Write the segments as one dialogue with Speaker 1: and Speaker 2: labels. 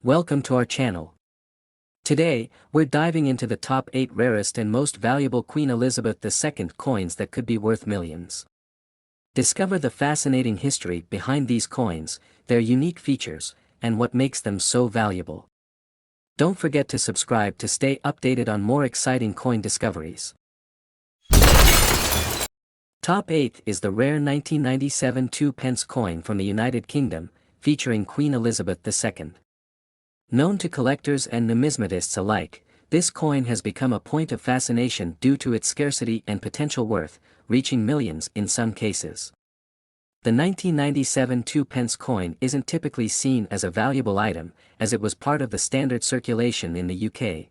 Speaker 1: Welcome to our channel. Today, we're diving into the top 8 rarest and most valuable Queen Elizabeth II coins that could be worth millions. Discover the fascinating history behind these coins, their unique features, and what makes them so valuable. Don't forget to subscribe to stay updated on more exciting coin discoveries. Top 8 is the rare 1997 2p coin from the United Kingdom, featuring Queen Elizabeth II. Known to collectors and numismatists alike, this coin has become a point of fascination due to its scarcity and potential worth, reaching millions in some cases. The 1997 2p coin isn't typically seen as a valuable item, as it was part of the standard circulation in the UK.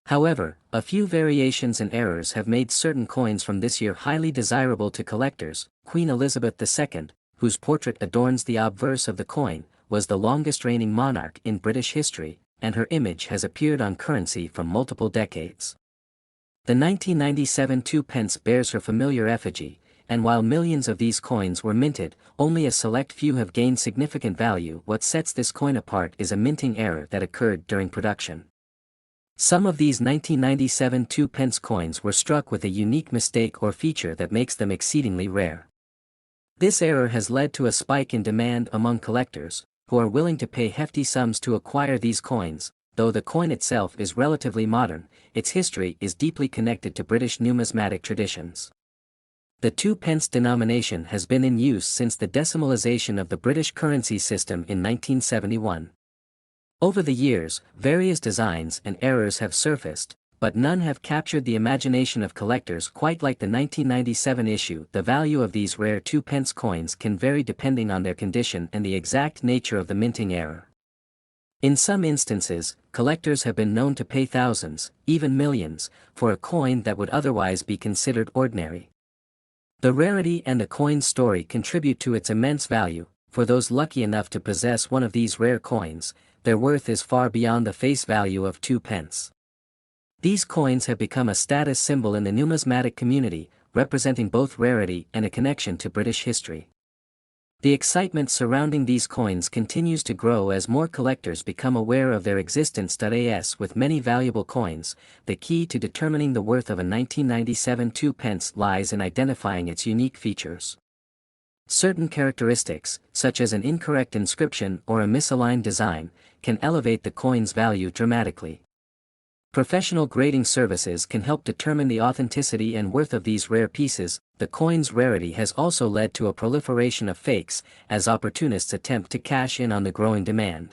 Speaker 1: However, a few variations and errors have made certain coins from this year highly desirable to collectors. Queen Elizabeth II, whose portrait adorns the obverse of the coin, was the longest reigning monarch in British history, and her image has appeared on currency for multiple decades. The 1997 2p bears her familiar effigy, and while millions of these coins were minted, only a select few have gained significant value. What sets this coin apart is a minting error that occurred during production. Some of these 1997 2p coins were struck with a unique mistake or feature that makes them exceedingly rare. This error has led to a spike in demand among collectors, who are willing to pay hefty sums to acquire these coins. Though the coin itself is relatively modern, its history is deeply connected to British numismatic traditions. The 2p denomination has been in use since the decimalisation of the British currency system in 1971. Over the years, various designs and errors have surfaced, but none have captured the imagination of collectors quite like the 1997 issue. The value of these rare 2p coins can vary depending on their condition and the exact nature of the minting error. In some instances, collectors have been known to pay thousands, even millions, for a coin that would otherwise be considered ordinary. The rarity and the coin's story contribute to its immense value. For those lucky enough to possess one of these rare coins, their worth is far beyond the face value of 2p. These coins have become a status symbol in the numismatic community, representing both rarity and a connection to British history. The excitement surrounding these coins continues to grow as more collectors become aware of their existence. As with many valuable coins, the key to determining the worth of a 1997 2p lies in identifying its unique features. Certain characteristics, such as an incorrect inscription or a misaligned design, can elevate the coin's value dramatically. Professional grading services can help determine the authenticity and worth of these rare pieces. The coin's rarity has also led to a proliferation of fakes, as opportunists attempt to cash in on the growing demand.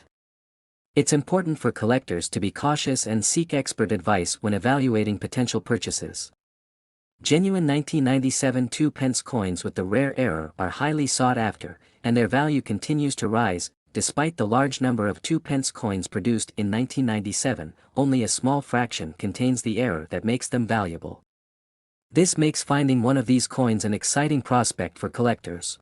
Speaker 1: It's important for collectors to be cautious and seek expert advice when evaluating potential purchases. Genuine 1997 2p coins with the rare error are highly sought after, and their value continues to rise. Despite the large number of 2p coins produced in 1997, only a small fraction contains the error that makes them valuable. This makes finding one of these coins an exciting prospect for collectors.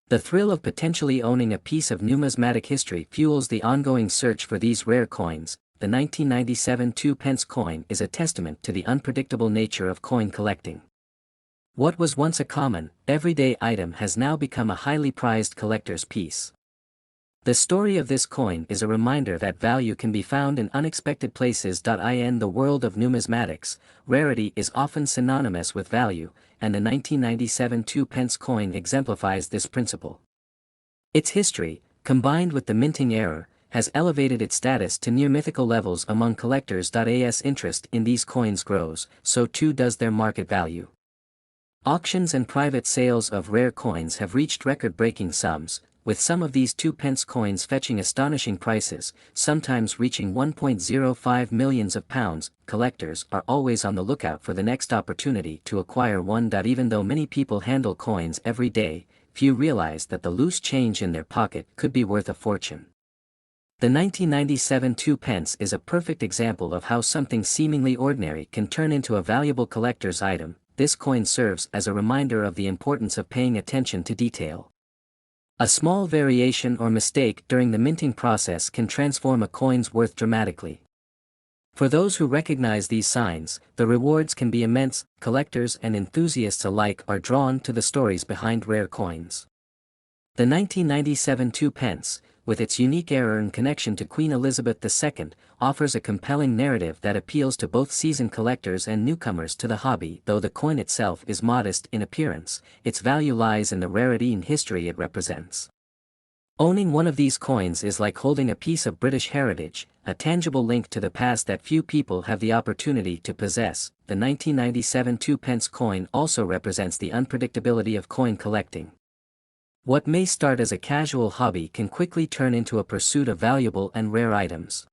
Speaker 1: The thrill of potentially owning a piece of numismatic history fuels the ongoing search for these rare coins. The 1997 2p coin is a testament to the unpredictable nature of coin collecting. What was once a common, everyday item has now become a highly prized collector's piece. The story of this coin is a reminder that value can be found in unexpected places. In the world of numismatics, rarity is often synonymous with value, and the 1997 2p coin exemplifies this principle. Its history, combined with the minting error, has elevated its status to near mythical levels among collectors. As interest in these coins grows, so too does their market value. Auctions and private sales of rare coins have reached record-breaking sums, with some of these 2p coins fetching astonishing prices, sometimes reaching £1.05 million. Collectors are always on the lookout for the next opportunity to acquire one. Even though many people handle coins every day, few realize that the loose change in their pocket could be worth a fortune. The 1997 2p is a perfect example of how something seemingly ordinary can turn into a valuable collector's item. This coin serves as a reminder of the importance of paying attention to detail. A small variation or mistake during the minting process can transform a coin's worth dramatically. For those who recognize these signs, the rewards can be immense. Collectors and enthusiasts alike are drawn to the stories behind rare coins. The 1997 2p, with its unique era and connection to Queen Elizabeth II, offers a compelling narrative that appeals to both seasoned collectors and newcomers to the hobby. Though the coin itself is modest in appearance, its value lies in the rarity and history it represents. Owning one of these coins is like holding a piece of British heritage, a tangible link to the past that few people have the opportunity to possess. The 1997 2p coin also represents the unpredictability of coin collecting. What may start as a casual hobby can quickly turn into a pursuit of valuable and rare items.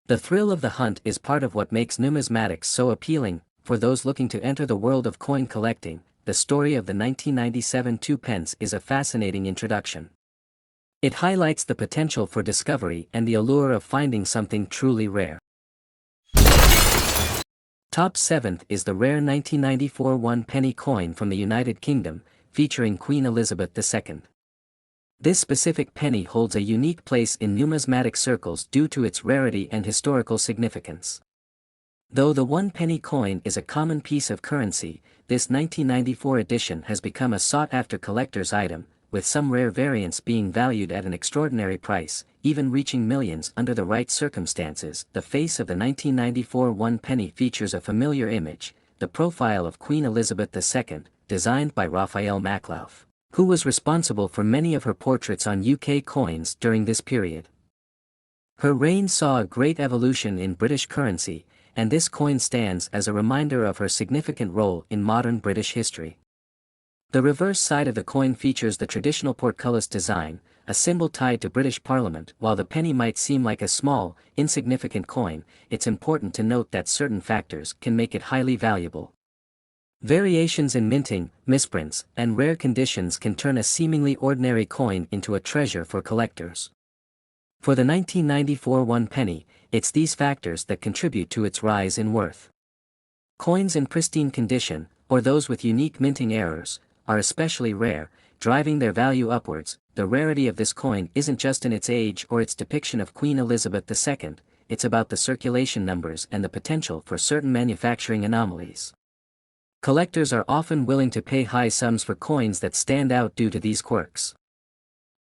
Speaker 1: The thrill of the hunt is part of what makes numismatics so appealing. For those looking to enter the world of coin collecting, the story of the 1997 2p is a fascinating introduction. It highlights the potential for discovery and the allure of finding something truly rare. Top 7th is the rare 1994 1 penny coin from the United Kingdom, featuring Queen Elizabeth II. This specific penny holds a unique place in numismatic circles due to its rarity and historical significance. Though the 1 penny coin is a common piece of currency, this 1994 edition has become a sought-after collector's item, with some rare variants being valued at an extraordinary price, even reaching millions under the right circumstances. The face of the 1994 1 penny features a familiar image, the profile of Queen Elizabeth II, designed by Raphael Maklauf, who was responsible for many of her portraits on UK coins during this period. Her reign saw a great evolution in British currency, and this coin stands as a reminder of her significant role in modern British history. The reverse side of the coin features the traditional portcullis design, a symbol tied to British Parliament. While the penny might seem like a small, insignificant coin, it's important to note that certain factors can make it highly valuable. Variations in minting, misprints, and rare conditions can turn a seemingly ordinary coin into a treasure for collectors. For the 1994 1 penny, it's these factors that contribute to its rise in worth. Coins in pristine condition, or those with unique minting errors, are especially rare, driving their value upwards. The rarity of this coin isn't just in its age or its depiction of Queen Elizabeth II, it's about the circulation numbers and the potential for certain manufacturing anomalies. Collectors are often willing to pay high sums for coins that stand out due to these quirks.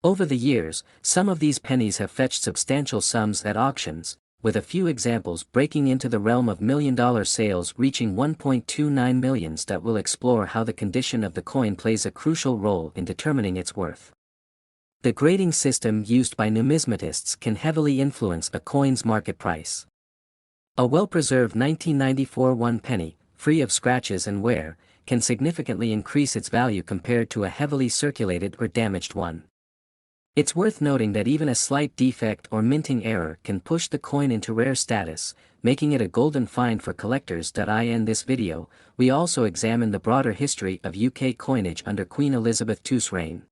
Speaker 1: Over the years, some of these pennies have fetched substantial sums at auctions, with a few examples breaking into the realm of million-dollar sales reaching $1.29 million. That will explore how the condition of the coin plays a crucial role in determining its worth. The grading system used by numismatists can heavily influence a coin's market price. A well-preserved 1994 1 penny, free of scratches and wear, can significantly increase its value compared to a heavily circulated or damaged one. It's worth noting that even a slight defect or minting error can push the coin into rare status, making it a golden find for collectors. In this video, we also examine the broader history of UK coinage under Queen Elizabeth II's reign.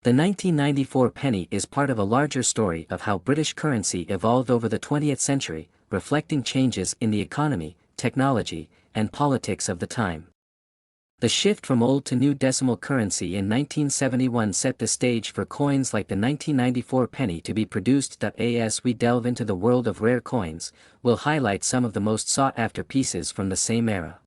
Speaker 1: The 1994 penny is part of a larger story of how British currency evolved over the 20th century, reflecting changes in the economy, technology, and politics of the time. The shift from old to new decimal currency in 1971 set the stage for coins like the 1994 penny to be produced. As we delve into the world of rare coins, we'll highlight some of the most sought-after pieces from the same era.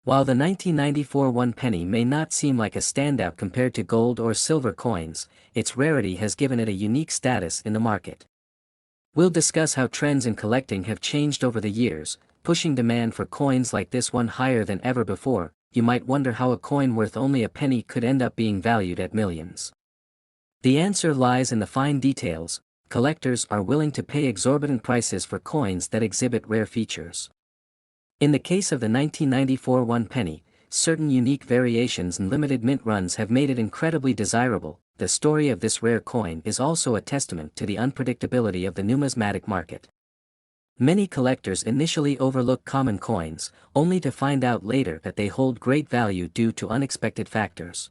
Speaker 1: While the 1994 1 penny may not seem like a standout compared to gold or silver coins, its rarity has given it a unique status in the market. We'll discuss how trends in collecting have changed over the years, pushing demand for coins like this one higher than ever before. You might wonder how a coin worth only a penny could end up being valued at millions. The answer lies in the fine details. Collectors are willing to pay exorbitant prices for coins that exhibit rare features. In the case of the 1994 1 penny, certain unique variations and limited mint runs have made it incredibly desirable. The story of this rare coin is also a testament to the unpredictability of the numismatic market. Many collectors initially overlook common coins, only to find out later that they hold great value due to unexpected factors.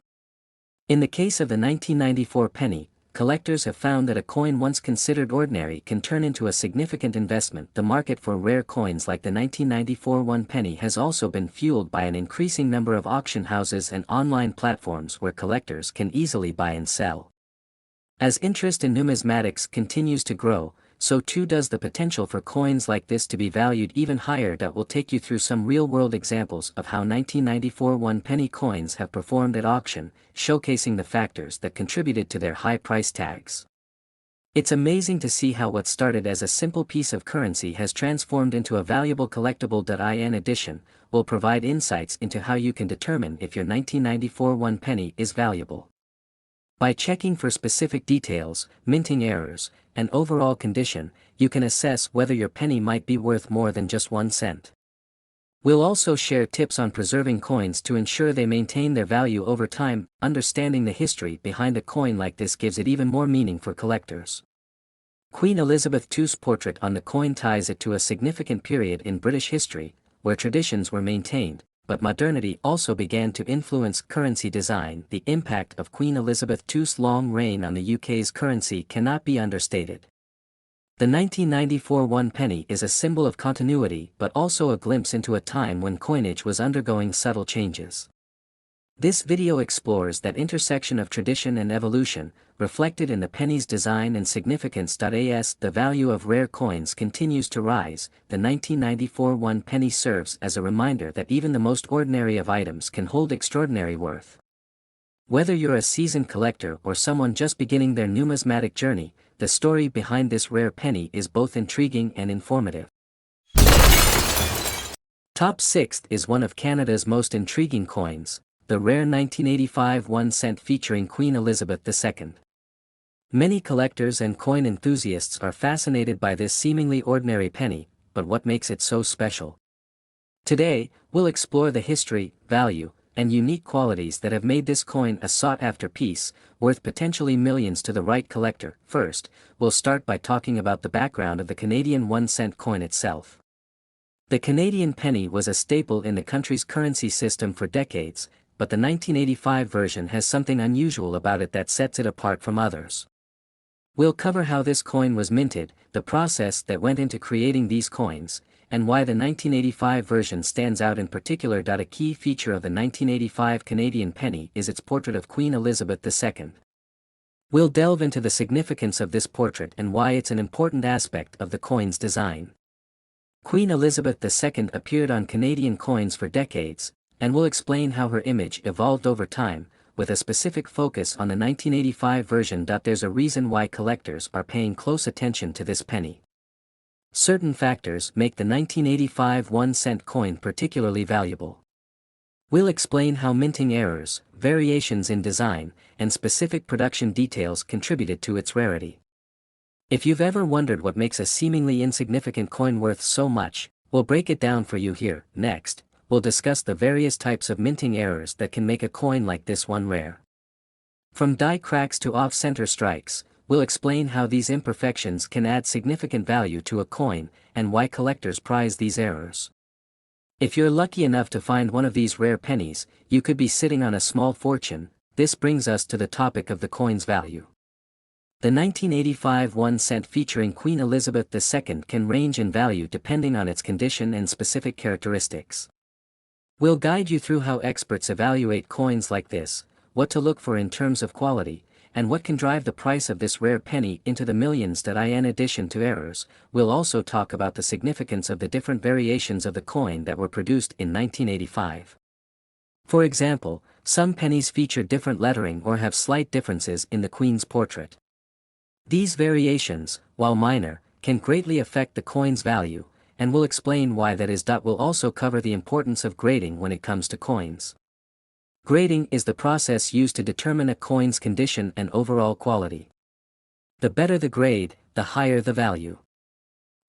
Speaker 1: In the case of the 1994 penny, collectors have found that a coin once considered ordinary can turn into a significant investment. The market for rare coins like the 1994 1 penny has also been fueled by an increasing number of auction houses and online platforms where collectors can easily buy and sell. As interest in numismatics continues to grow, so too does the potential for coins like this to be valued even higher. We'll take you through some real-world examples of how 1994 1 penny coins have performed at auction, showcasing the factors that contributed to their high price tags. It's amazing to see how what started as a simple piece of currency has transformed into a valuable collectible. In addition, will provide insights into how you can determine if your 1994 one penny is valuable. By checking for specific details, minting errors, and overall condition, you can assess whether your penny might be worth more than just 1 cent. We'll also share tips on preserving coins to ensure they maintain their value over time. Understanding the history behind a coin like this gives it even more meaning for collectors. Queen Elizabeth II's portrait on the coin ties it to a significant period in British history, where traditions were maintained, but modernity also began to influence currency design. The impact of Queen Elizabeth II's long reign on the UK's currency cannot be understated. The 1994 one penny is a symbol of continuity but also a glimpse into a time when coinage was undergoing subtle changes. This video explores that intersection of tradition and evolution, reflected in the penny's design and significance. As the value of rare coins continues to rise, the 1994 one penny serves as a reminder that even the most ordinary of items can hold extraordinary worth. Whether you're a seasoned collector or someone just beginning their numismatic journey, the story behind this rare penny is both intriguing and informative. Top 6th is one of Canada's most intriguing coins, the rare 1985 1 cent featuring Queen Elizabeth II. Many collectors and coin enthusiasts are fascinated by this seemingly ordinary penny, but what makes it so special? Today, we'll explore the history, value, and unique qualities that have made this coin a sought-after piece, worth potentially millions to the right collector. First, we'll start by talking about the background of the Canadian 1 cent coin itself. The Canadian penny was a staple in the country's currency system for decades, but the 1985 version has something unusual about it that sets it apart from others. We'll cover how this coin was minted, the process that went into creating these coins, and why the 1985 version stands out in particular. A key feature of the 1985 Canadian penny is its portrait of Queen Elizabeth II. We'll delve into the significance of this portrait and why it's an important aspect of the coin's design. Queen Elizabeth II appeared on Canadian coins for decades, and we'll explain how her image evolved over time, with a specific focus on the 1985 version. There's a reason why collectors are paying close attention to this penny. Certain factors make the 1985 1 cent coin particularly valuable. We'll explain how minting errors, variations in design, and specific production details contributed to its rarity. If you've ever wondered what makes a seemingly insignificant coin worth so much, we'll break it down for you here. Next, we'll discuss the various types of minting errors that can make a coin like this one rare. From die cracks to off-center strikes, we'll explain how these imperfections can add significant value to a coin, and why collectors prize these errors. If you're lucky enough to find one of these rare pennies, you could be sitting on a small fortune. This brings us to the topic of the coin's value. The 1985 1 cent featuring Queen Elizabeth II can range in value depending on its condition and specific characteristics. We'll guide you through how experts evaluate coins like this, what to look for in terms of quality, and what can drive the price of this rare penny into the millions. In addition to errors, we'll also talk about the significance of the different variations of the coin that were produced in 1985. For example, some pennies feature different lettering or have slight differences in the Queen's portrait. These variations, while minor, can greatly affect the coin's value, and we'll explain why that is. We'll also cover the importance of grading when it comes to coins. Grading is the process used to determine a coin's condition and overall quality. The better the grade, the higher the value.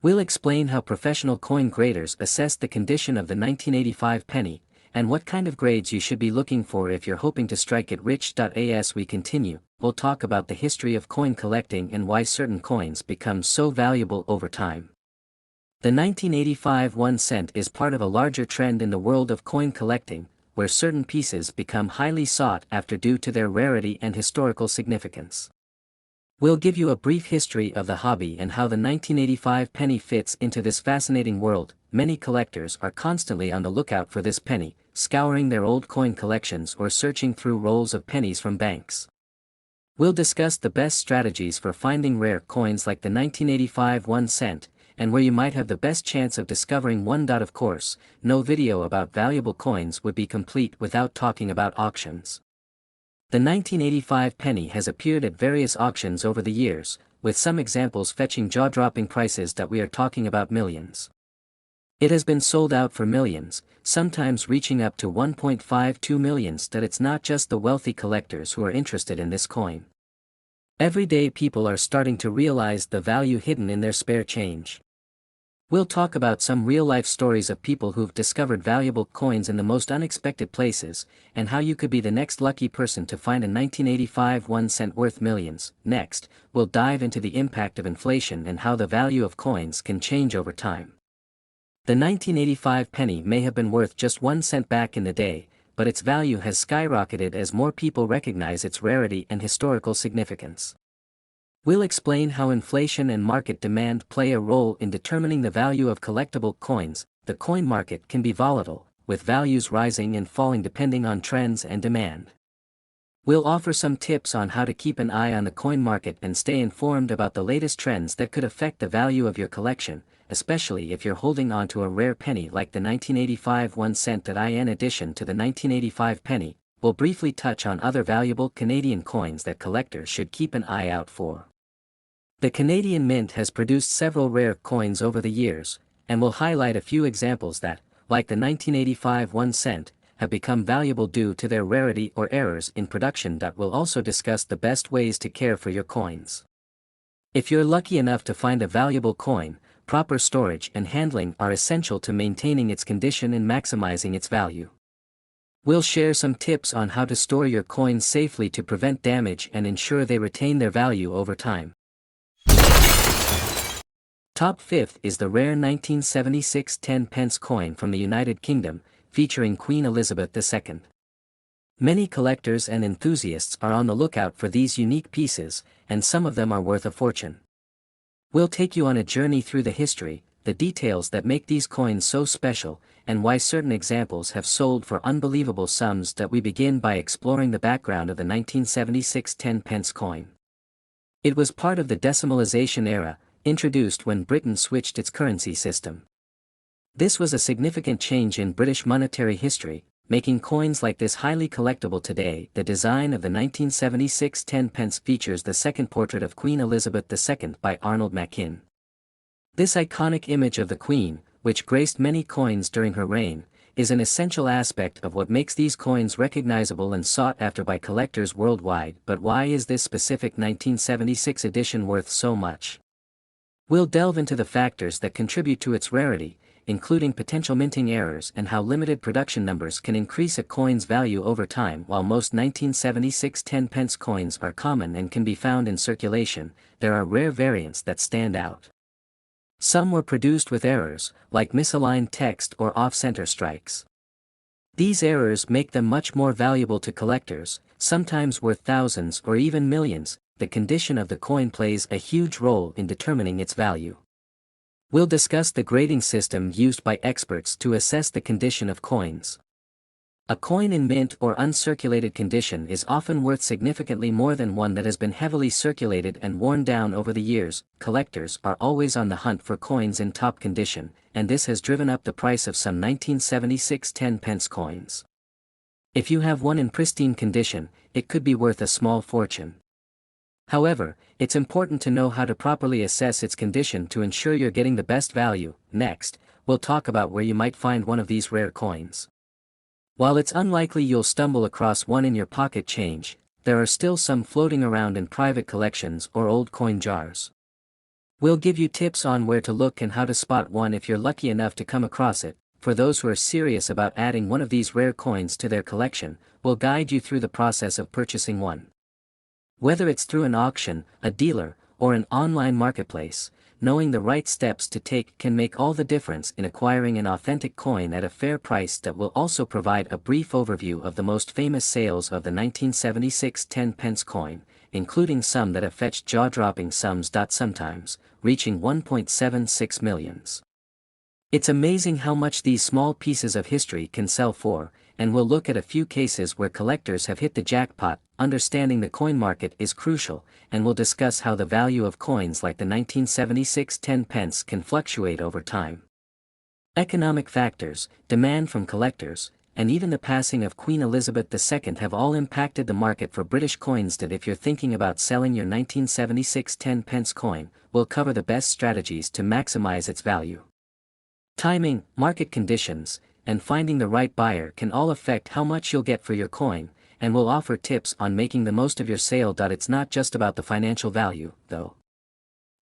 Speaker 1: We'll explain how professional coin graders assess the condition of the 1985 penny, and what kind of grades you should be looking for if you're hoping to strike it rich. As we continue, we'll talk about the history of coin collecting and why certain coins become so valuable over time. The 1985 1 cent is part of a larger trend in the world of coin collecting, where certain pieces become highly sought after due to their rarity and historical significance. We'll give you a brief history of the hobby and how the 1985 penny fits into this fascinating world. Many collectors are constantly on the lookout for this penny, scouring their old coin collections or searching through rolls of pennies from banks. We'll discuss the best strategies for finding rare coins like the 1985 1 cent, and where you might have the best chance of discovering one. Of course, no video about valuable coins would be complete without talking about auctions. The 1985 penny has appeared at various auctions over the years, with some examples fetching jaw-dropping prices that we are talking about millions. It has been sold out for millions, sometimes reaching up to 1.52 millions. That it's not just the wealthy collectors who are interested in this coin. Everyday people are starting to realize the value hidden in their spare change. We'll talk about some real-life stories of people who've discovered valuable coins in the most unexpected places, and how you could be the next lucky person to find a 1985 1 cent worth millions. Next, we'll dive into the impact of inflation and how the value of coins can change over time. The 1985 penny may have been worth just 1 cent back in the day, but its value has skyrocketed as more people recognize its rarity and historical significance. We'll explain how inflation and market demand play a role in determining the value of collectible coins. The coin market can be volatile, with values rising and falling depending on trends and demand. We'll offer some tips on how to keep an eye on the coin market and stay informed about the latest trends that could affect the value of your collection, especially if you're holding on to a rare penny like the 1985 1 cent. In addition to the 1985 penny, we'll briefly touch on other valuable Canadian coins that collectors should keep an eye out for. The Canadian Mint has produced several rare coins over the years, and we'll highlight a few examples that, like the 1985 1 cent, have become valuable due to their rarity or errors in production. We'll also discuss the best ways to care for your coins. If you're lucky enough to find a valuable coin, proper storage and handling are essential to maintaining its condition and maximizing its value. We'll share some tips on how to store your coins safely to prevent damage and ensure they retain their value over time. Top 5th is the rare 1976 10-pence coin from the United Kingdom, featuring Queen Elizabeth II. Many collectors and enthusiasts are on the lookout for these unique pieces, and some of them are worth a fortune. We'll take you on a journey through the history, the details that make these coins so special, and why certain examples have sold for unbelievable sums. We begin by exploring the background of the 1976 10-pence coin. It was part of the decimalization era, introduced when Britain switched its currency system. This was a significant change in British monetary history, making coins like this highly collectible today. The design of the 1976 10-pence features the second portrait of Queen Elizabeth II by Arnold Machin. This iconic image of the Queen, which graced many coins during her reign, is an essential aspect of what makes these coins recognizable and sought after by collectors worldwide. But why is this specific 1976 edition worth so much? We'll delve into the factors that contribute to its rarity, including potential minting errors and how limited production numbers can increase a coin's value over time. While most 1976 10-pence coins are common and can be found in circulation, there are rare variants that stand out. Some were produced with errors, like misaligned text or off-center strikes. These errors make them much more valuable to collectors, sometimes worth thousands or even millions. The condition of the coin plays a huge role in determining its value. We'll discuss the grading system used by experts to assess the condition of coins. A coin in mint or uncirculated condition is often worth significantly more than one that has been heavily circulated and worn down over the years. Collectors are always on the hunt for coins in top condition, and this has driven up the price of some 1976 10-pence coins. If you have one in pristine condition, it could be worth a small fortune. However, it's important to know how to properly assess its condition to ensure you're getting the best value. Next, we'll talk about where you might find one of these rare coins. While it's unlikely you'll stumble across one in your pocket change, there are still some floating around in private collections or old coin jars. We'll give you tips on where to look and how to spot one if you're lucky enough to come across it. For those who are serious about adding one of these rare coins to their collection, we'll guide you through the process of purchasing one. Whether it's through an auction, a dealer, or an online marketplace, knowing the right steps to take can make all the difference in acquiring an authentic coin at a fair price. That will also provide a brief overview of the most famous sales of the 1976 10-pence coin, including some that have fetched jaw-dropping sums. Sometimes, reaching 1.76 millions. It's amazing how much these small pieces of history can sell for, and we'll look at a few cases where collectors have hit the jackpot. Understanding the coin market is crucial, and we'll discuss how the value of coins like the 1976 10-pence can fluctuate over time. Economic factors, demand from collectors, and even the passing of Queen Elizabeth II have all impacted the market for British coins. That if you're thinking about selling your 1976 10-pence coin, we'll cover the best strategies to maximize its value. Timing, market conditions, and finding the right buyer can all affect how much you'll get for your coin, and we'll offer tips on making the most of your sale. It's not just about the financial value, though.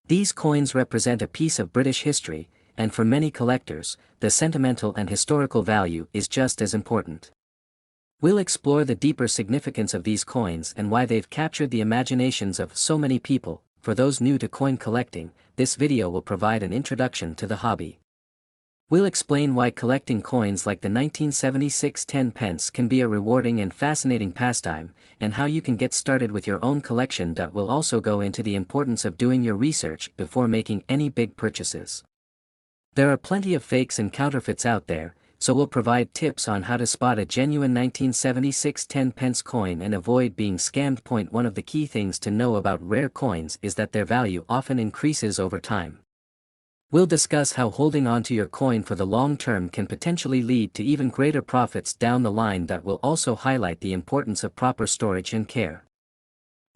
Speaker 1: These coins represent a piece of British history, and for many collectors, the sentimental and historical value is just as important. We'll explore the deeper significance of these coins and why they've captured the imaginations of so many people. For those new to coin collecting, this video will provide an introduction to the hobby. We'll explain why collecting coins like the 1976 10-pence can be a rewarding and fascinating pastime, and how you can get started with your own collection. We'll also go into the importance of doing your research before making any big purchases. There are plenty of fakes and counterfeits out there, so we'll provide tips on how to spot a genuine 1976 10-pence coin and avoid being scammed. One of the key things to know about rare coins is that their value often increases over time. We'll discuss how holding on to your coin for the long term can potentially lead to even greater profits down the line. Will also highlight the importance of proper storage and care.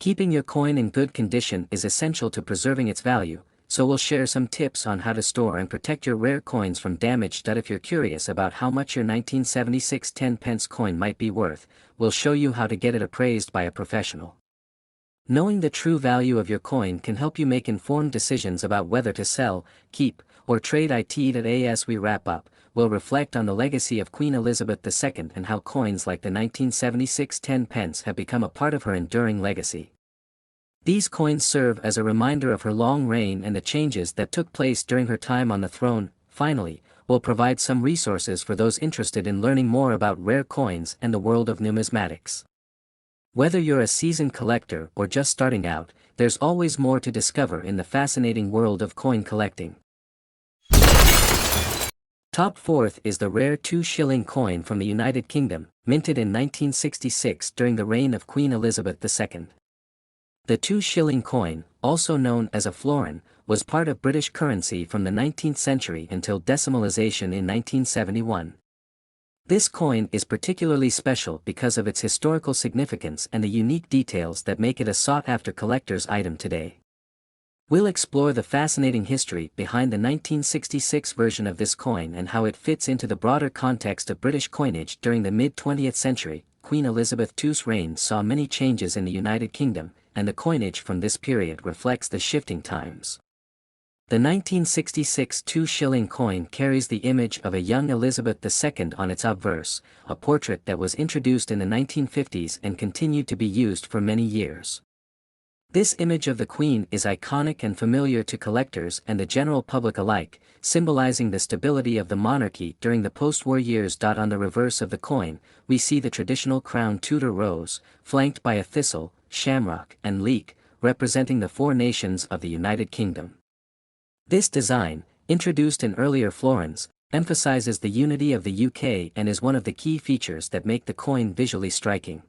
Speaker 1: Keeping your coin in good condition is essential to preserving its value, so we'll share some tips on how to store and protect your rare coins from damage. If you're curious about how much your 1976 10-pence coin might be worth, we'll show you how to get it appraised by a professional. Knowing the true value of your coin can help you make informed decisions about whether to sell, keep, or trade it. As we wrap up, we'll reflect on the legacy of Queen Elizabeth II and how coins like the 1976 10-pence have become a part of her enduring legacy. These coins serve as a reminder of her long reign and the changes that took place during her time on the throne. Finally, we'll provide some resources for those interested in learning more about rare coins and the world of numismatics. Whether you're a seasoned collector or just starting out, there's always more to discover in the fascinating world of coin collecting. Top 4th is the rare 2-shilling coin from the United Kingdom, minted in 1966 during the reign of Queen Elizabeth II. The 2-shilling coin, also known as a florin, was part of British currency from the 19th century until decimalisation in 1971. This coin is particularly special because of its historical significance and the unique details that make it a sought-after collector's item today. We'll explore the fascinating history behind the 1966 version of this coin and how it fits into the broader context of British coinage during the mid-20th century. Queen Elizabeth II's reign saw many changes in the United Kingdom, and the coinage from this period reflects the shifting times. The 1966 2-shilling coin carries the image of a young Elizabeth II on its obverse, a portrait that was introduced in the 1950s and continued to be used for many years. This image of the Queen is iconic and familiar to collectors and the general public alike, symbolizing the stability of the monarchy during the post-war years. On the reverse of the coin, we see the traditional crown Tudor rose, flanked by a thistle, shamrock, and leek, representing the 4 nations of the United Kingdom. This design, introduced in earlier florins, emphasizes the unity of the UK and is one of the key features that make the coin visually striking.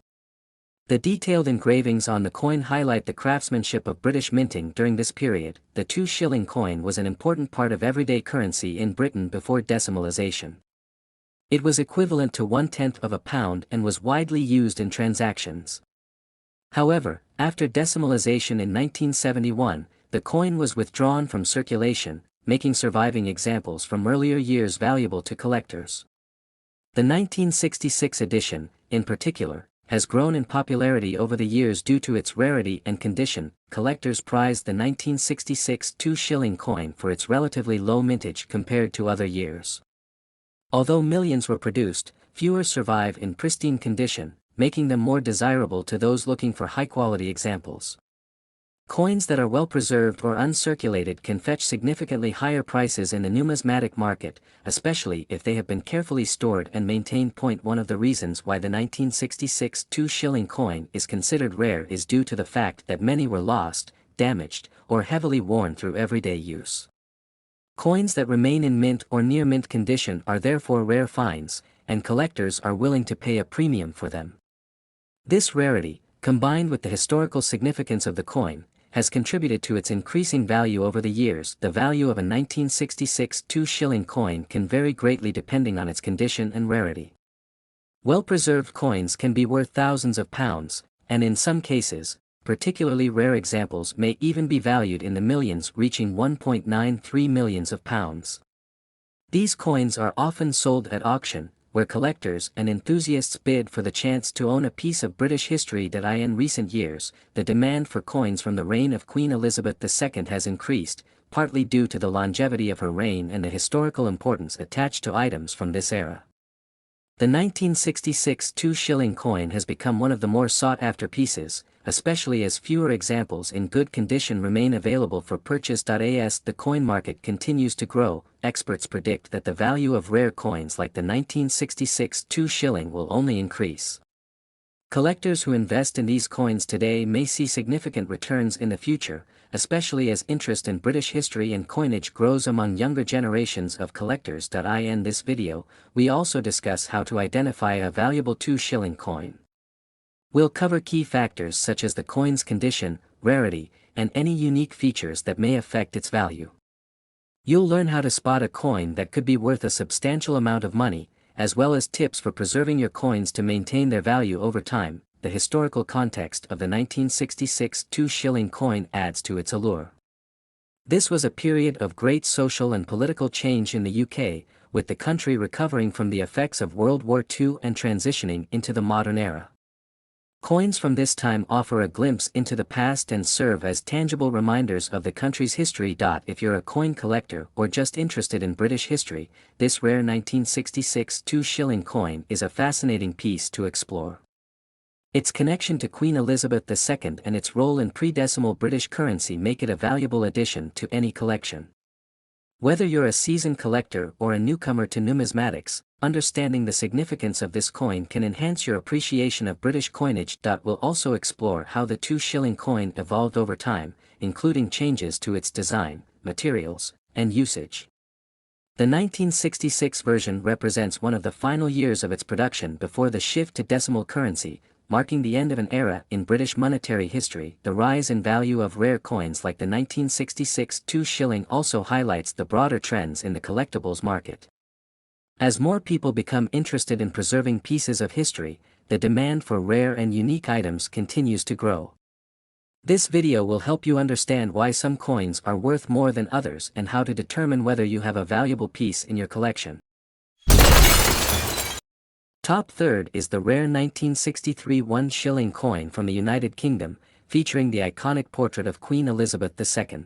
Speaker 1: The detailed engravings on the coin highlight the craftsmanship of British minting during this period. The 2-shilling coin was an important part of everyday currency in Britain before decimalisation. It was equivalent to 1/10 of a pound and was widely used in transactions. However, after decimalisation in 1971, the coin was withdrawn from circulation, making surviving examples from earlier years valuable to collectors. The 1966 edition, in particular, has grown in popularity over the years due to its rarity and condition. Collectors prized the 1966 2-shilling coin for its relatively low mintage compared to other years. Although millions were produced, fewer survive in pristine condition, making them more desirable to those looking for high-quality examples. Coins that are well preserved or uncirculated can fetch significantly higher prices in the numismatic market, especially if they have been carefully stored and maintained. One of the reasons why the 1966 2-shilling coin is considered rare is due to the fact that many were lost, damaged, or heavily worn through everyday use. Coins that remain in mint or near mint condition are therefore rare finds, and collectors are willing to pay a premium for them. This rarity, combined with the historical significance of the coin, has contributed to its increasing value over the years. The value of a 1966 2-shilling coin can vary greatly depending on its condition and rarity. Well-preserved coins can be worth thousands of pounds, and in some cases, particularly rare examples may even be valued in the millions, reaching 1.93 millions of pounds. These coins are often sold at auction, where collectors and enthusiasts bid for the chance to own a piece of British history. In recent years, the demand for coins from the reign of Queen Elizabeth II has increased, partly due to the longevity of her reign and the historical importance attached to items from this era. The 1966 2-shilling coin has become one of the more sought-after pieces, especially as fewer examples in good condition remain available for purchase. As the coin market continues to grow, experts predict that the value of rare coins like the 1966 2-shilling will only increase. Collectors who invest in these coins today may see significant returns in the future, especially as interest in British history and coinage grows among younger generations of collectors. In this video, we also discuss how to identify a valuable 2-shilling coin. We'll cover key factors such as the coin's condition, rarity, and any unique features that may affect its value. You'll learn how to spot a coin that could be worth a substantial amount of money, as well as tips for preserving your coins to maintain their value over time. The historical context of the 1966 2-shilling coin adds to its allure. This was a period of great social and political change in the UK, with the country recovering from the effects of World War II and transitioning into the modern era. Coins from this time offer a glimpse into the past and serve as tangible reminders of the country's history. If you're a coin collector or just interested in British history, this rare 1966 2-shilling coin is a fascinating piece to explore. Its connection to Queen Elizabeth II and its role in pre-decimal British currency make it a valuable addition to any collection. Whether you're a seasoned collector or a newcomer to numismatics, understanding the significance of this coin can enhance your appreciation of British coinage. We'll also explore how the 2-shilling coin evolved over time, including changes to its design, materials, and usage. The 1966 version represents one of the final years of its production before the shift to decimal currency, marking the end of an era in British monetary history. The rise in value of rare coins like the 1966 2-shilling also highlights the broader trends in the collectibles market. As more people become interested in preserving pieces of history, the demand for rare and unique items continues to grow. This video will help you understand why some coins are worth more than others and how to determine whether you have a valuable piece in your collection. Top third is the rare 1963 1-shilling coin from the United Kingdom, featuring the iconic portrait of Queen Elizabeth II.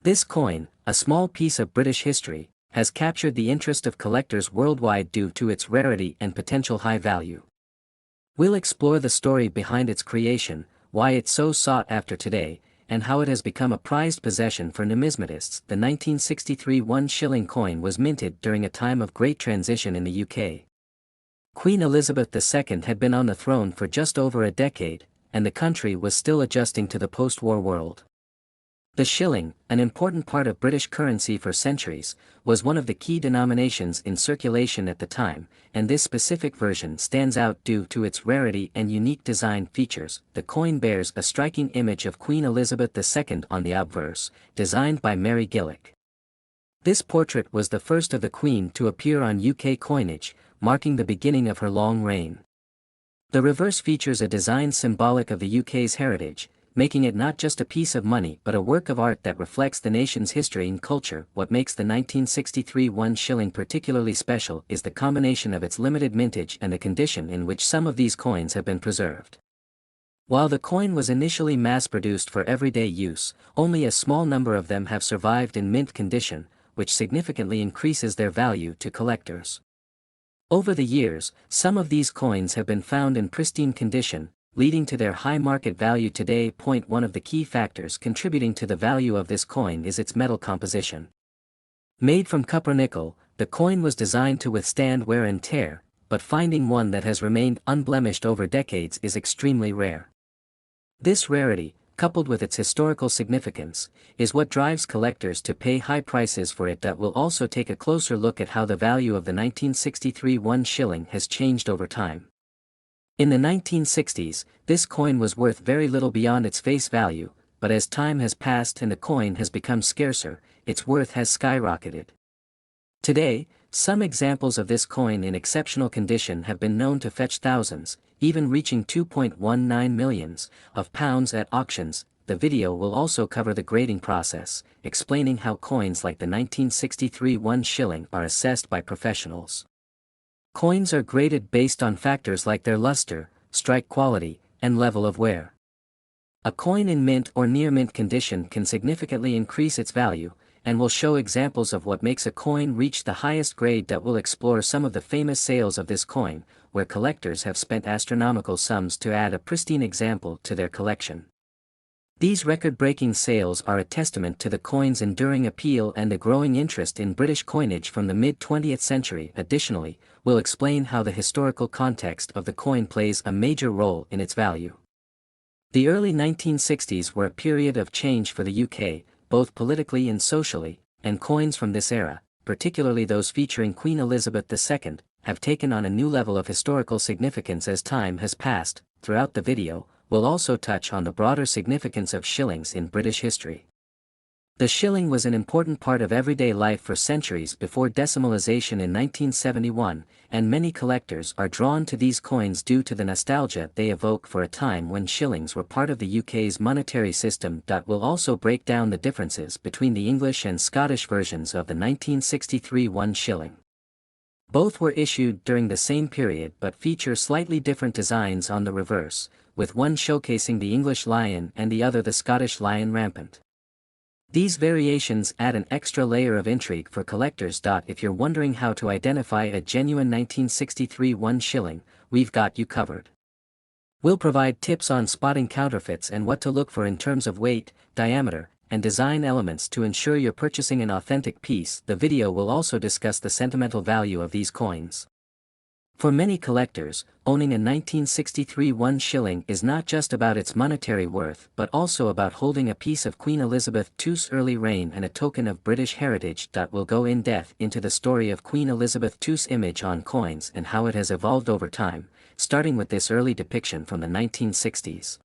Speaker 1: This coin, a small piece of British history, has captured the interest of collectors worldwide due to its rarity and potential high value. We'll explore the story behind its creation, why it's so sought after today, and how it has become a prized possession for numismatists. The 1963 1-shilling coin was minted during a time of great transition in the UK. Queen Elizabeth II had been on the throne for just over a decade, and the country was still adjusting to the post-war world. The shilling, an important part of British currency for centuries, was one of the key denominations in circulation at the time, and this specific version stands out due to its rarity and unique design features. The coin bears a striking image of Queen Elizabeth II on the obverse, designed by Mary Gillick. This portrait was the first of the Queen to appear on UK coinage, marking the beginning of her long reign. The reverse features a design symbolic of the UK's heritage, making it not just a piece of money but a work of art that reflects the nation's history and culture. What makes the 1963 1-shilling particularly special is the combination of its limited mintage and the condition in which some of these coins have been preserved. While the coin was initially mass-produced for everyday use, only a small number of them have survived in mint condition, which significantly increases their value to collectors. Over the years, some of these coins have been found in pristine condition, leading to their high market value today. One of the key factors contributing to the value of this coin is its metal composition. Made from copper-nickel, the coin was designed to withstand wear and tear, but finding one that has remained unblemished over decades is extremely rare. This rarity, coupled with its historical significance, is what drives collectors to pay high prices for it. We'll also take a closer look at how the value of the 1963 1-shilling has changed over time. In the 1960s, this coin was worth very little beyond its face value, but as time has passed and the coin has become scarcer, its worth has skyrocketed. Today, Some examples of this coin in exceptional condition have been known to fetch thousands, even reaching 2.19 millions of pounds at auctions. The video will also cover the grading process, explaining how coins like the 1963 1 shilling are assessed by professionals. Coins are graded based on factors like their luster, strike quality, and level of wear. A coin in mint or near mint condition can significantly increase its value, and will show examples of what makes a coin reach the highest grade. That will explore some of the famous sales of this coin, where collectors have spent astronomical sums to add a pristine example to their collection. These record-breaking sales are a testament to the coin's enduring appeal and the growing interest in British coinage from the mid-20th century. Additionally, we'll explain how the historical context of the coin plays a major role in its value. The early 1960s were a period of change for the UK, both politically and socially, and coins from this era, particularly those featuring Queen Elizabeth II, have taken on a new level of historical significance as time has passed. Throughout the video, we'll also touch on the broader significance of shillings in British history. The shilling was an important part of everyday life for centuries before decimalisation in 1971, and many collectors are drawn to these coins due to the nostalgia they evoke for a time when shillings were part of the UK's monetary system. We'll also break down the differences between the English and Scottish versions of the 1963 1 shilling. Both were issued during the same period but feature slightly different designs on the reverse, with one showcasing the English lion and the other the Scottish lion rampant. These variations add an extra layer of intrigue for collectors. If you're wondering how to identify a genuine 1963 1 shilling, we've got you covered. We'll provide tips on spotting counterfeits and what to look for in terms of weight, diameter, and design elements to ensure you're purchasing an authentic piece. The video will also discuss the sentimental value of these coins. For many collectors, owning a 1963 1 shilling is not just about its monetary worth but also about holding a piece of Queen Elizabeth II's early reign and a token of British heritage. We'll go in depth into the story of Queen Elizabeth II's image on coins and how it has evolved over time, starting with this early depiction from the 1960s.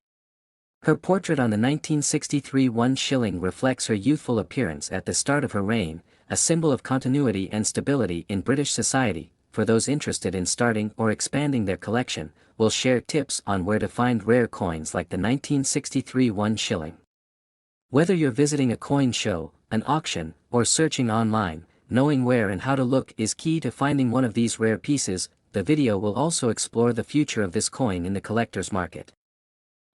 Speaker 1: Her portrait on the 1963 1 shilling reflects her youthful appearance at the start of her reign, a symbol of continuity and stability in British society. For those interested in starting or expanding their collection, we'll share tips on where to find rare coins like the 1963 1 shilling. Whether you're visiting a coin show, an auction, or searching online, knowing where and how to look is key to finding one of these rare pieces. The video will also explore the future of this coin in the collector's market.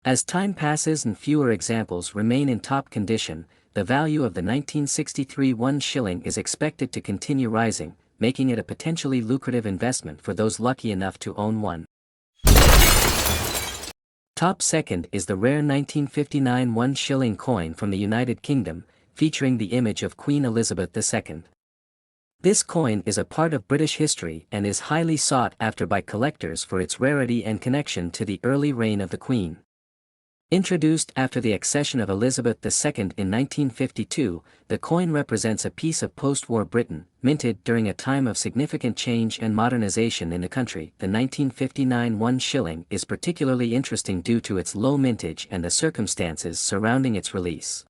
Speaker 1: As time passes and fewer examples remain in top condition, the value of the 1963 1 shilling is expected to continue rising, making it a potentially lucrative investment for those lucky enough to own one. Top second is the rare 1959 1 shilling coin from the United Kingdom, featuring the image of Queen Elizabeth II. This coin is a part of British history and is highly sought after by collectors for its rarity and connection to the early reign of the Queen. Introduced after the accession of Elizabeth II in 1952, the coin represents a piece of post-war Britain, minted during a time of significant change and modernization in the country. The 1959 1 shilling is particularly interesting due to its low mintage and the circumstances surrounding its release.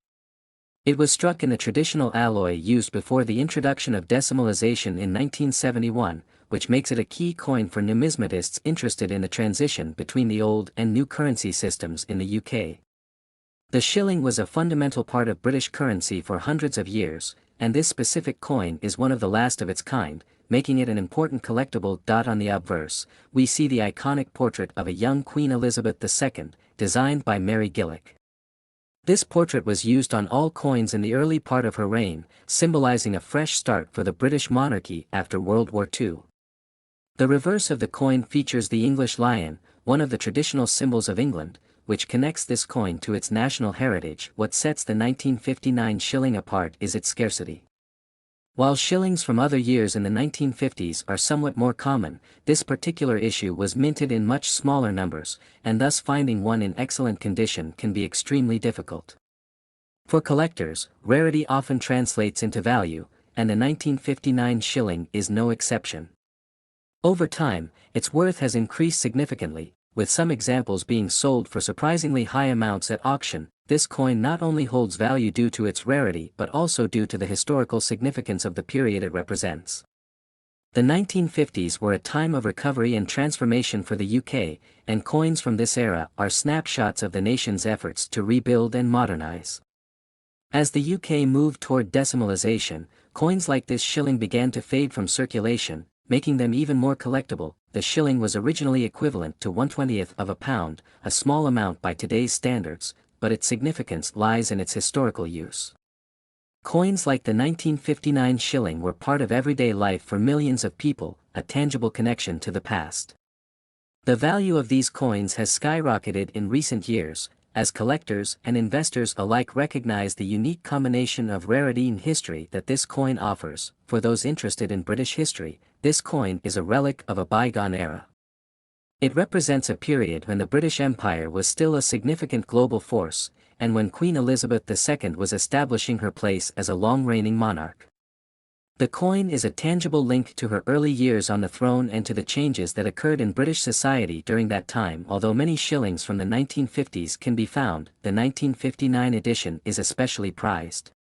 Speaker 1: It was struck in the traditional alloy used before the introduction of decimalisation in 1971, which makes it a key coin for numismatists interested in the transition between the old and new currency systems in the UK. The shilling was a fundamental part of British currency for hundreds of years, and this specific coin is one of the last of its kind, making it an important collectible. On the obverse, we see the iconic portrait of a young Queen Elizabeth II, designed by Mary Gillick. This portrait was used on all coins in the early part of her reign, symbolizing a fresh start for the British monarchy after World War II. The reverse of the coin features the English lion, one of the traditional symbols of England, which connects this coin to its national heritage. What sets the 1959 shilling apart is its scarcity. While shillings from other years in the 1950s are somewhat more common, this particular issue was minted in much smaller numbers, and thus finding one in excellent condition can be extremely difficult. For collectors, rarity often translates into value, and the 1959 shilling is no exception. Over time, its worth has increased significantly, with some examples being sold for surprisingly high amounts at auction. This coin not only holds value due to its rarity but also due to the historical significance of the period it represents. The 1950s were a time of recovery and transformation for the UK, and coins from this era are snapshots of the nation's efforts to rebuild and modernize. As the UK moved toward decimalization, coins like this shilling began to fade from circulation, making them even more collectible. The shilling was originally equivalent to 1/20th of a pound, a small amount by today's standards, but its significance lies in its historical use. Coins like the 1959 shilling were part of everyday life for millions of people, a tangible connection to the past. The value of these coins has skyrocketed in recent years, as collectors and investors alike recognize the unique combination of rarity and history that this coin offers. For those interested in British history, this coin is a relic of a bygone era. It represents a period when the British Empire was still a significant global force, and when Queen Elizabeth II was establishing her place as a long-reigning monarch. The coin is a tangible link to her early years on the throne and to the changes that occurred in British society during that time. Although many shillings from the 1950s can be found, the 1959 edition is especially prized.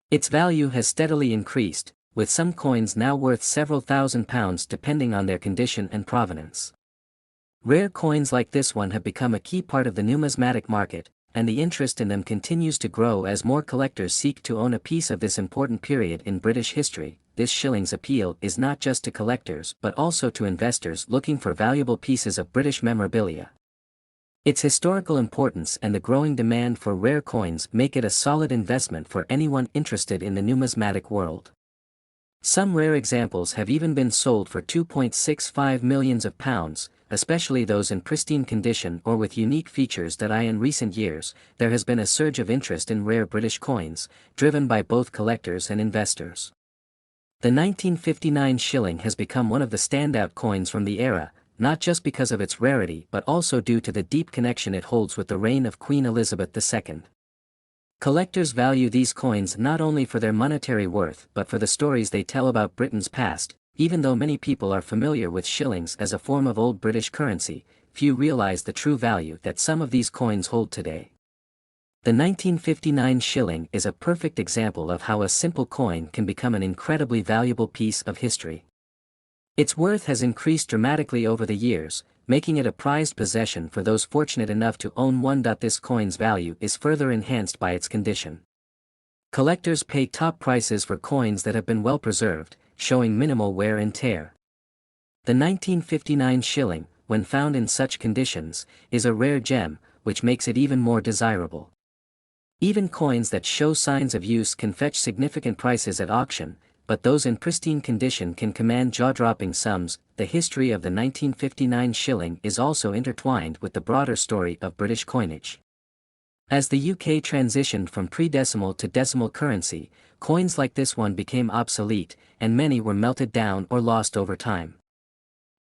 Speaker 1: Its value has steadily increased, with some coins now worth several £1,000s depending on their condition and provenance. Rare coins like this one have become a key part of the numismatic market, and the interest in them continues to grow as more collectors seek to own a piece of this important period in British history. This shilling's appeal is not just to collectors but also to investors looking for valuable pieces of British memorabilia. Its historical importance and the growing demand for rare coins make it a solid investment for anyone interested in the numismatic world. Some rare examples have even been sold for £2.65 million, especially those in pristine condition or with unique features that in recent years, there has been a surge of interest in rare British coins, driven by both collectors and investors. The 1959 shilling has become one of the standout coins from the era, not just because of its rarity but also due to the deep connection it holds with the reign of Queen Elizabeth II. Collectors value these coins not only for their monetary worth but for the stories they tell about Britain's past. Even though many people are familiar with shillings as a form of old British currency, few realize the true value that some of these coins hold today. The 1959 shilling is a perfect example of how a simple coin can become an incredibly valuable piece of history. Its worth has increased dramatically over the years, making it a prized possession for those fortunate enough to own one. This coin's value is further enhanced by its condition. Collectors pay top prices for coins that have been well preserved, showing minimal wear and tear. The 1959 shilling, when found in such conditions, is a rare gem, which makes it even more desirable. Even coins that show signs of use can fetch significant prices at auction, but those in pristine condition can command jaw-dropping sums. The history of the 1959 shilling is also intertwined with the broader story of British coinage. As the UK transitioned from pre-decimal to decimal currency, coins like this one became obsolete, and many were melted down or lost over time.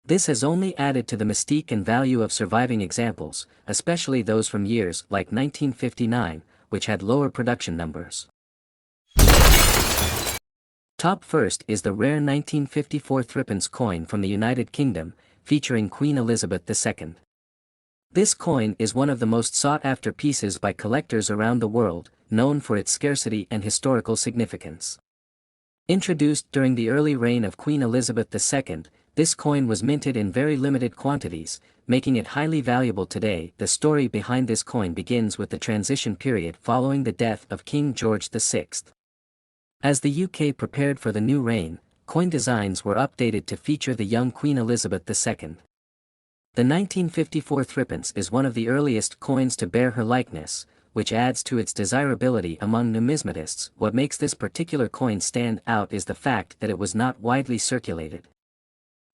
Speaker 1: This has only added to the mystique and value of surviving examples, especially those from years like 1959, which had lower production numbers. Top first is the rare 1954 threepence coin from the United Kingdom, featuring Queen Elizabeth II. This coin is one of the most sought-after pieces by collectors around the world, known for its scarcity and historical significance. Introduced during the early reign of Queen Elizabeth II, this coin was minted in very limited quantities, making it highly valuable today. The story behind this coin begins with the transition period following the death of King George VI. As the UK prepared for the new reign, coin designs were updated to feature the young Queen Elizabeth II. The 1954 threepence is one of the earliest coins to bear her likeness, which adds to its desirability among numismatists. What makes this particular coin stand out is the fact that it was not widely circulated.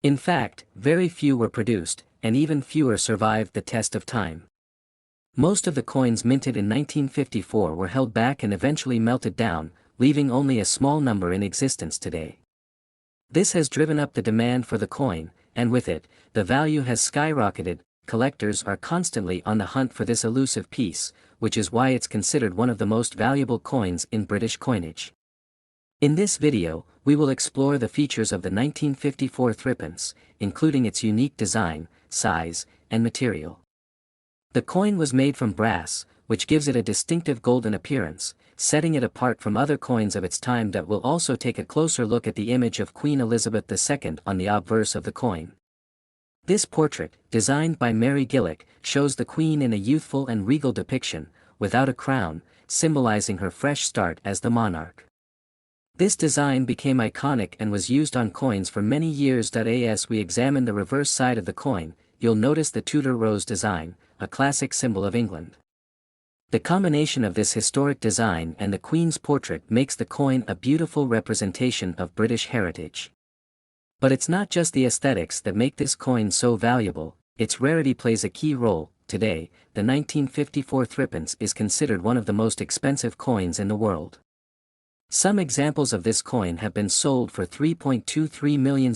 Speaker 1: In fact, very few were produced, and even fewer survived the test of time. Most of the coins minted in 1954 were held back and eventually melted down, leaving only a small number in existence today. This has driven up the demand for the coin, and with it, the value has skyrocketed. Collectors are constantly on the hunt for this elusive piece, which is why it's considered one of the most valuable coins in British coinage. In this video, we will explore the features of the 1954 threepence, including its unique design, size, and material. The coin was made from brass, which gives it a distinctive golden appearance, setting it apart from other coins of its time. That will also take a closer look at the image of Queen Elizabeth II on the obverse of the coin. This portrait, designed by Mary Gillick, shows the Queen in a youthful and regal depiction, without a crown, symbolizing her fresh start as the monarch. This design became iconic and was used on coins for many years. As we examine the reverse side of the coin, you'll notice the Tudor rose design, a classic symbol of England. The combination of this historic design and the Queen's portrait makes the coin a beautiful representation of British heritage. But it's not just the aesthetics that make this coin so valuable, its rarity plays a key role. Today, the 1954 threepence is considered one of the most expensive coins in the world. Some examples of this coin have been sold for £3.23 million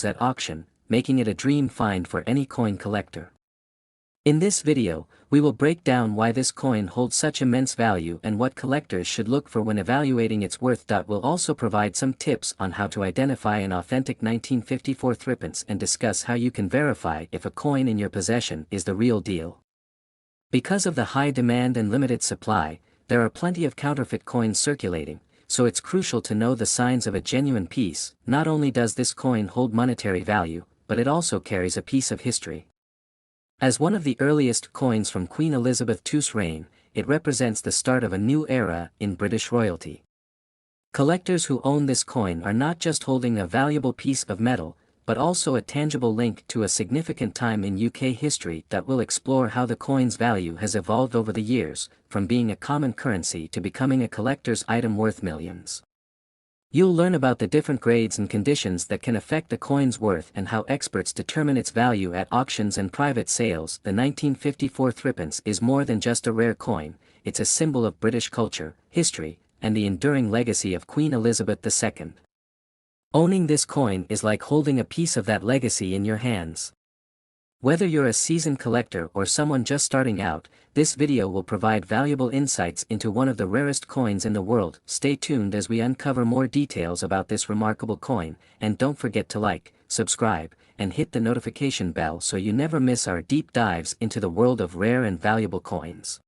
Speaker 1: at auction, making it a dream find for any coin collector. In this video, we will break down why this coin holds such immense value and what collectors should look for when evaluating its worth. We'll also provide some tips on how to identify an authentic 1954 threepence and discuss how you can verify if a coin in your possession is the real deal. Because of the high demand and limited supply, there are plenty of counterfeit coins circulating, so it's crucial to know the signs of a genuine piece. Not only does this coin hold monetary value, but it also carries a piece of history. As one of the earliest coins from Queen Elizabeth II's reign, it represents the start of a new era in British royalty. Collectors who own this coin are not just holding a valuable piece of metal, but also a tangible link to a significant time in UK history. Will explore how the coin's value has evolved over the years, from being a common currency to becoming a collector's item worth millions. You'll learn about the different grades and conditions that can affect the coin's worth and how experts determine its value at auctions and private sales. The 1954 threepence is more than just a rare coin, it's a symbol of British culture, history, and the enduring legacy of Queen Elizabeth II. Owning this coin is like holding a piece of that legacy in your hands. Whether you're a seasoned collector or someone just starting out, this video will provide valuable insights into one of the rarest coins in the world. Stay tuned as we uncover more details about this remarkable coin, and don't forget to like, subscribe, and hit the notification bell so you never miss our deep dives into the world of rare and valuable coins.